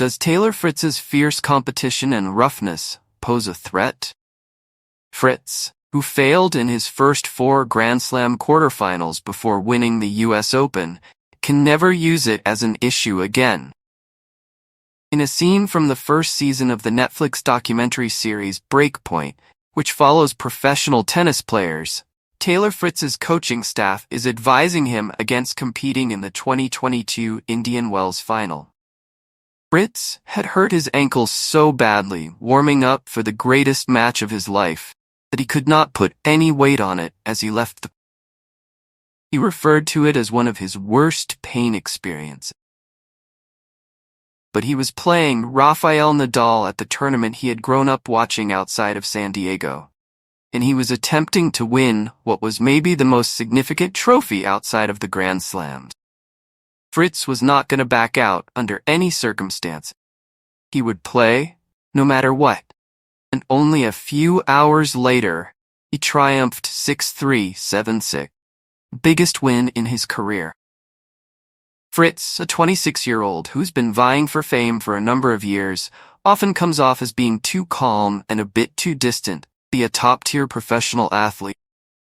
Does Taylor Fritz's fierce competition and roughness pose a threat? Fritz, who failed in his first 4 Grand Slam quarterfinals before winning the US Open, can never use it as an issue again. In a scene from the first season of the Netflix documentary series Breakpoint, which follows professional tennis players, Taylor Fritz's coaching staff is advising him against competing in the 2022 Indian Wells final. Fritz had hurt his ankle so badly warming up for the greatest match of his life that he could not put any weight on it as he left the. He referred to it as one of his worst pain experiences. But he was playing Rafael Nadal at the tournament he had grown up watching outside of San Diego, and he was attempting to win what was maybe the most significant trophy outside of the Grand Slams. Fritz was not going to back out under any circumstance. He would play no matter what. And only a few hours later, he triumphed 6-3, 7-6. Biggest win in his career. Fritz, a 26-year-old who's been vying for fame for a number of years, often comes off as being too calm and a bit too distant, be a top-tier professional athlete.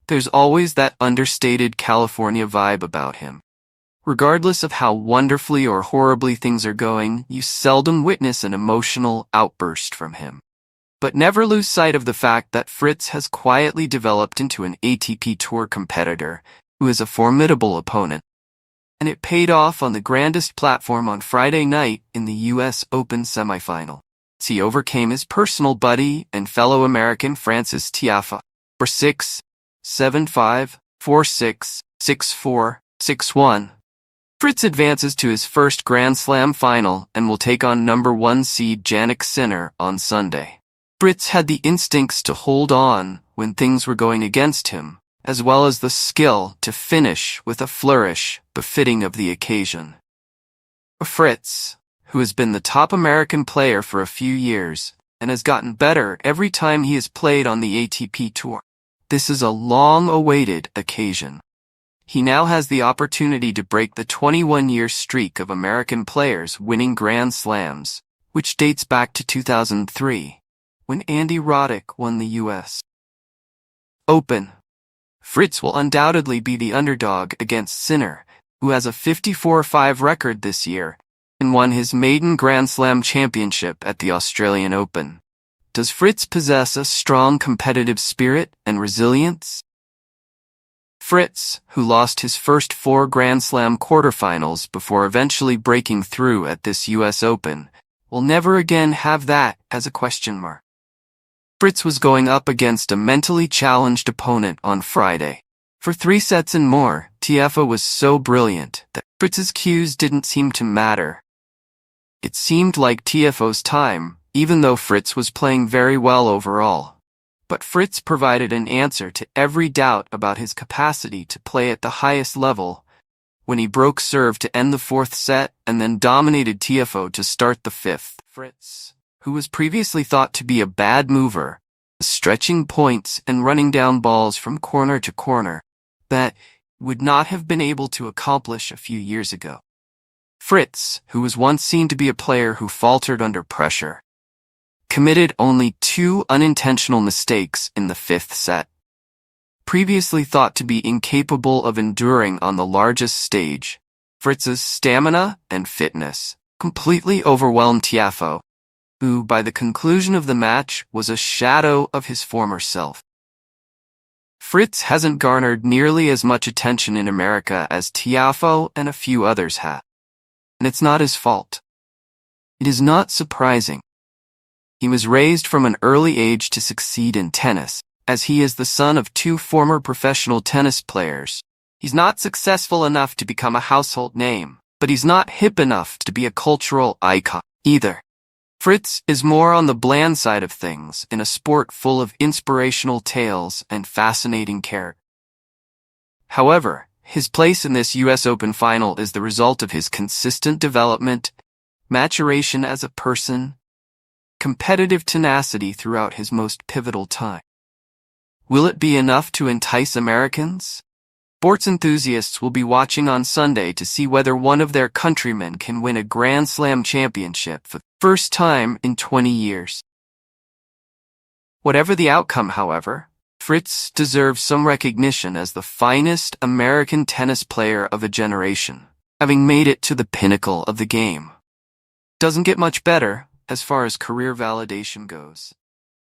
There's always that understated California vibe about him. Regardless of how wonderfully or horribly things are going, you seldom witness an emotional outburst from him. But never lose sight of the fact that Fritz has quietly developed into an ATP Tour competitor who is a formidable opponent. And it paid off on the grandest platform on Friday night in the US Open semifinal. He overcame his personal buddy and fellow American Frances Tiafoe for 6, 7-5, 4-6, 6-4, 6-1. Fritz advances to his first Grand Slam final and will take on number 1 seed Jannik Sinner on Sunday. Fritz had the instincts to hold on when things were going against him, as well as the skill to finish with a flourish befitting of the occasion. Fritz, who has been the top American player for a few years and has gotten better every time he has played on the ATP Tour, this is a long-awaited occasion. He now has the opportunity to break the 21-year streak of American players winning Grand Slams, which dates back to 2003, when Andy Roddick won the US Open. Fritz will undoubtedly be the underdog against Sinner, who has a 54-5 record this year and won his maiden Grand Slam championship at the Australian Open. Does Fritz possess a strong competitive spirit and resilience? Fritz, who lost his first 4 Grand Slam quarterfinals before eventually breaking through at this US Open, will never again have that as a question mark. Fritz was going up against a mentally challenged opponent on Friday. For 3 sets and more, Tiafoe was so brilliant that Fritz's cues didn't seem to matter. It seemed like Tiafoe's time, even though Fritz was playing very well overall. But Fritz provided an answer to every doubt about his capacity to play at the highest level when he broke serve to end the 4th set and then dominated Tiafoe to start the 5th. Fritz, who was previously thought to be a bad mover, stretching points and running down balls from corner to corner, that would not have been able to accomplish a few years ago. Fritz, who was once seen to be a player who faltered under pressure, committed only 2 unintentional mistakes in the 5th set. Previously thought to be incapable of enduring on the largest stage, Fritz's stamina and fitness completely overwhelmed Tiafoe, who, by the conclusion of the match, was a shadow of his former self. Fritz hasn't garnered nearly as much attention in America as Tiafoe and a few others have. And it's not his fault. It is not surprising. He was raised from an early age to succeed in tennis, as he is the son of 2 former professional tennis players. He's not successful enough to become a household name, but he's not hip enough to be a cultural icon either. Fritz is more on the bland side of things in a sport full of inspirational tales and fascinating characters. However, his place in this US Open final is the result of his consistent development, maturation as a person, competitive tenacity throughout his most pivotal time. Will it be enough to entice Americans? Sports enthusiasts will be watching on Sunday to see whether one of their countrymen can win a Grand Slam championship for the first time in 20 years. Whatever the outcome, however, Fritz deserves some recognition as the finest American tennis player of a generation, having made it to the pinnacle of the game. Doesn't get much better as far as career validation goes.